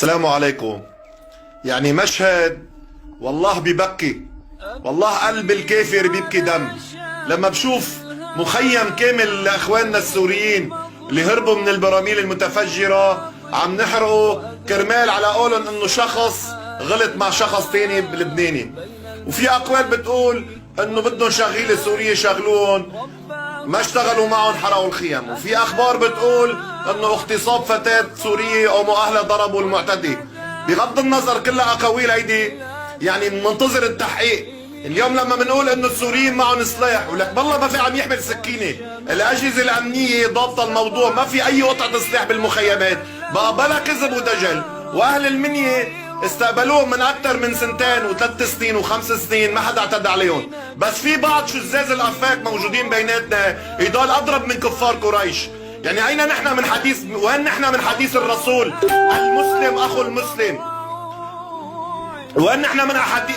السلام عليكم. يعني مشهد والله ببكي، والله قلب الكافر بيبكي دم لما بشوف مخيم كامل لاخواننا السوريين اللي هربوا من البراميل المتفجرة عم نحرقه كرمال على قولهم انه شخص غلط مع شخص تاني بلبناني، وفي اقوال بتقول انه بدهم شغيلة سورية شغلوهم، ما اشتغلوا معهم حرقوا الخيم، وفي اخبار بتقول انه اغتصاب فتاة سورية او مؤهلة ضربوا المعتدي. بغض النظر كلها اقاويل هيدي، يعني منتظر التحقيق. اليوم لما بنقول انه السوريين معهم سلاح ولك بالله ما في عم يحمل سكينه، الاجهزه الامنيه ضابطه الموضوع، ما في اي قطعه سلاح بالمخيمات، بقى بلا كذب ودجل. واهل المنيه استقبلوهم من اكثر من سنتين وثلاث سنين وخمس سنين ما حدا اعتدى عليهم، بس في بعض شزاز الافاك موجودين بيناتنا هدول اضرب من كفار قريش. يعني اين نحن من حديث، وين نحن من حديث الرسول المسلم اخو المسلم؟ وين نحن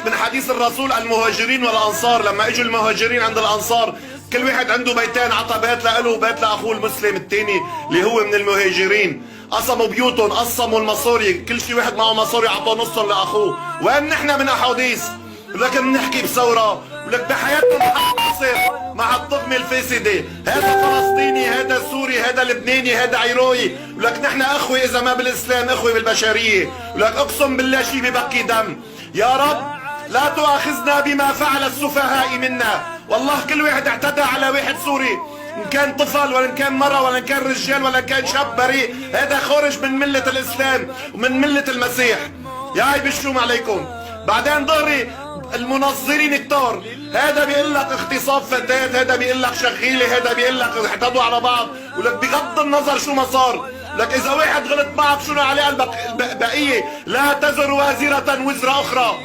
من حديث الرسول المهاجرين والانصار؟ لما اجوا المهاجرين عند الانصار كل واحد عنده بيتين، عطى بيت له وبيت لاخوه المسلم الثاني اللي هو من المهاجرين، قسموا بيوتهم، قسموا المصاري، كل شيء واحد معه مصاري عطاه نصهم لاخوه. وين نحن من احاديث؟ ولكن بنحكي بثوره، ولك بحياتنا بنحصر مع الطغمه الفاسده، هذا فلسطيني، هذا سوري، هذا لبناني، هذا عراقي، ولك نحن اخوه اذا ما بالاسلام اخوه بالبشريه، ولك اقسم بالله شيء ببكي دم. يا رب لا تؤاخذنا بما فعل السفهاء منا، والله كل واحد اعتدى على واحد سوري، ان كان طفل ولا ان كان مره ولا ان كان رجال ولا ان كان شاب بريء، هذا خارج من مله الاسلام ومن مله المسيح. يا عيب الشوم عليكم. بعدين ظهري المنظرين كتار، هذا بيقول لك اغتصاب فتاة، هذا بيقول لك شغيله، هذا بيقول لك اعتدوا على بعض، ولك بغض النظر شو ما صار، لك اذا واحد غلط معك شو عليه البقيه؟ لا تزر وازره وزر اخرى.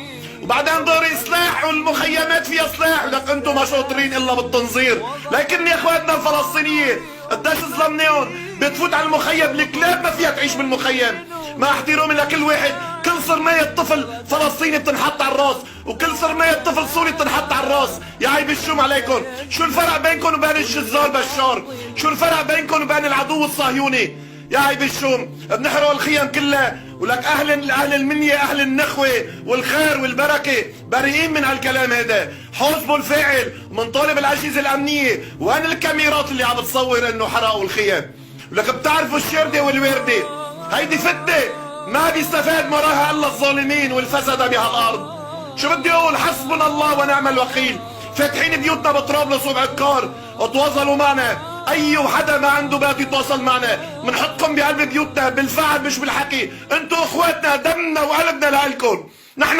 وبعدين ظهري سلاح والمخيمات فيها سلاح، لك انتم ما شاطرين الا بالتنظير. لكن يا اخواتنا الفلسطينيين قديش ظلمناهم، بتفوت على المخيم الكلاب ما فيها تعيش بالمخيم، مع احترامي لكل واحد، كل صرمية طفل فلسطيني بتنحط على الراس، وكل صرمية طفل سوري بتنحط على الراس. يا عيب الشوم عليكم. شو الفرق بينكم وبين الجزار بشار؟ شو الفرق بينكم وبين العدو الصهيوني؟ يا عيب الشوم. بنحرق الخيم كلها، ولك اهل المنيه اهل النخوه والخير والبركه بريئين من هالكلام هذا. حاسبوا الفاعل، ومنطالب الاجهزه الامنيه. وين الكاميرات اللي عم بتصور انه حرقوا الخيم؟ ولك بتعرفوا الشرده والورده، هيدي فتنه ما بيستفاد وراها الا الظالمين والفسده بهالارض. شو بدي اقول؟ حسبنا الله ونعم الوكيل. فاتحين بيوتنا بطرابلس وبعكار، تواصلوا معنا. اي حدا ما عنده بيت يتواصل معنا، بنحطكم بقلب بيوتنا بالفعل مش بالحكي. انتوا اخواتنا، دمنا وقلبنا لالكم. نحن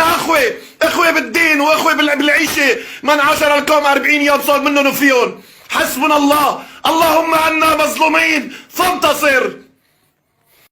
اخوه بالدين واخوه بالعيشه. من عاشر القوم 40 يوم صار منهم وفيهم. حسبنا الله. اللهم عنا مظلومين فانتصر.